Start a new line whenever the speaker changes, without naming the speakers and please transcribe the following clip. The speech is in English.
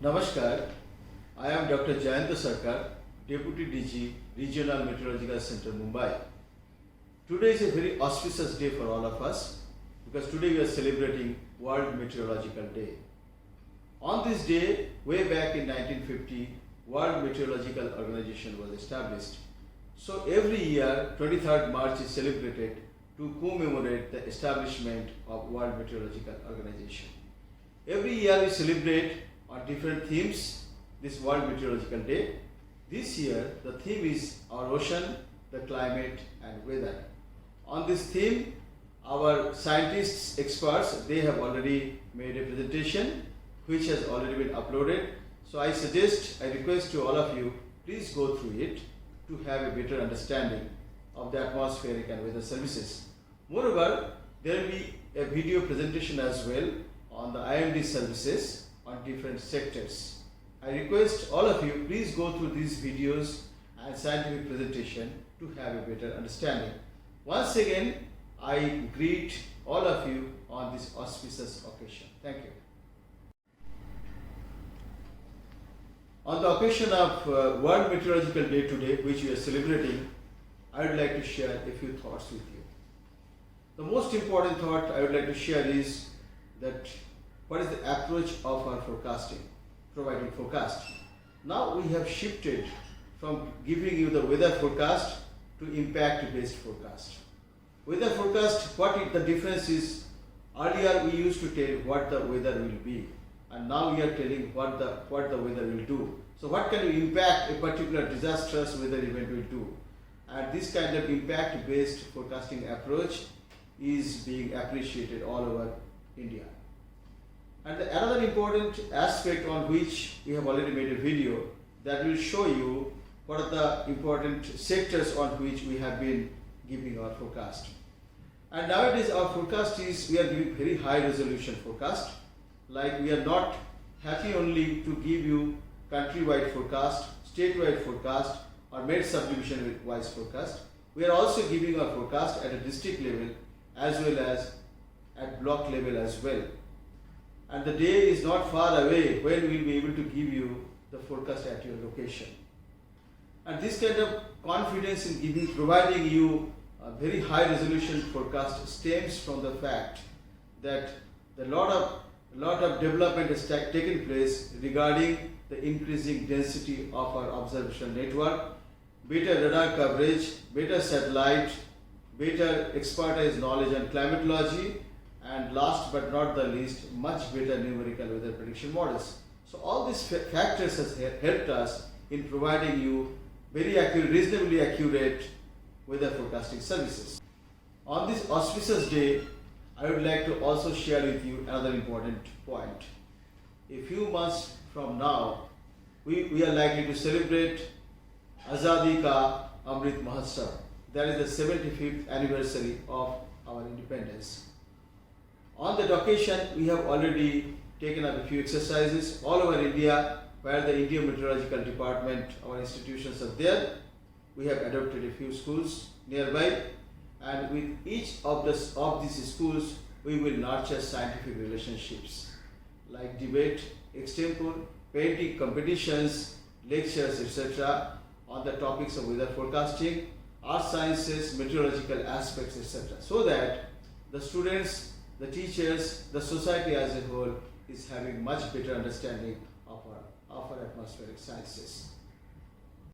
Namaskar, I am Dr. Jayanta Sarkar, Deputy DG, Regional Meteorological Center, Mumbai. Today is a very auspicious day for all of us because today we are celebrating World Meteorological Day. On this day, way back in 1950, World Meteorological Organization was established. So every year, 23rd March is celebrated to commemorate the establishment of World Meteorological Organization. Every year we celebrate on different themes this World Meteorological Day. This year the theme is our ocean, the climate and weather. On this theme, our scientists, experts, they have already made a presentation which has already been uploaded. So I request to all of you, please go through it to have a better understanding of the atmospheric and weather services. Moreover, there will be a video presentation as well on the IMD services on different sectors. I request all of you, please go through these videos and scientific presentation to have a better understanding. Once again, I greet all of you on this auspicious occasion. Thank you. On the occasion of World Meteorological Day today, which we are celebrating, I would like to share a few thoughts with you. The most important thought I would like to share is that what is the approach of our forecasting, providing forecast. Now we have shifted from giving you the weather forecast to impact based forecast. Weather forecast, the difference is, earlier we used to tell what the weather will be, and now we are telling what the weather will do. So what kind of impact a particular disastrous weather event will do, and this kind of impact based forecasting approach is being appreciated all over India. And another important aspect on which we have already made a video that will show you what are the important sectors on which we have been giving our forecast. And nowadays our forecast is, we are giving very high resolution forecast. Like, we are not happy only to give you country-wide forecast, state-wide forecast or made subdivision-wise forecast. We are also giving our forecast at a district level as well as at block level as well. And the day is not far away when we will be able to give you the forecast at your location. And this kind of confidence in providing you a very high resolution forecast stems from the fact that a lot of development has taken place regarding the increasing density of our observational network, better radar coverage, better satellite, better expertise knowledge on climatology, and last but not the least, much better numerical weather prediction models. So all these factors has helped us in providing you very accurate, reasonably accurate weather forecasting services. On this auspicious day, I would like to also share with you another important point. A few months from now, we are likely to celebrate Azadi Ka Amrit Mahotsav. That is the 75th anniversary of our independence. On that occasion, we have already taken up a few exercises all over India where the Indian Meteorological Department, our institutions are there. We have adopted a few schools nearby, and with each of these schools, we will nurture scientific relationships like debate, extempore, painting competitions, lectures, etc. on the topics of weather forecasting, earth sciences, meteorological aspects, etc. so that the students, the teachers, the society as a whole is having much better understanding of our atmospheric sciences.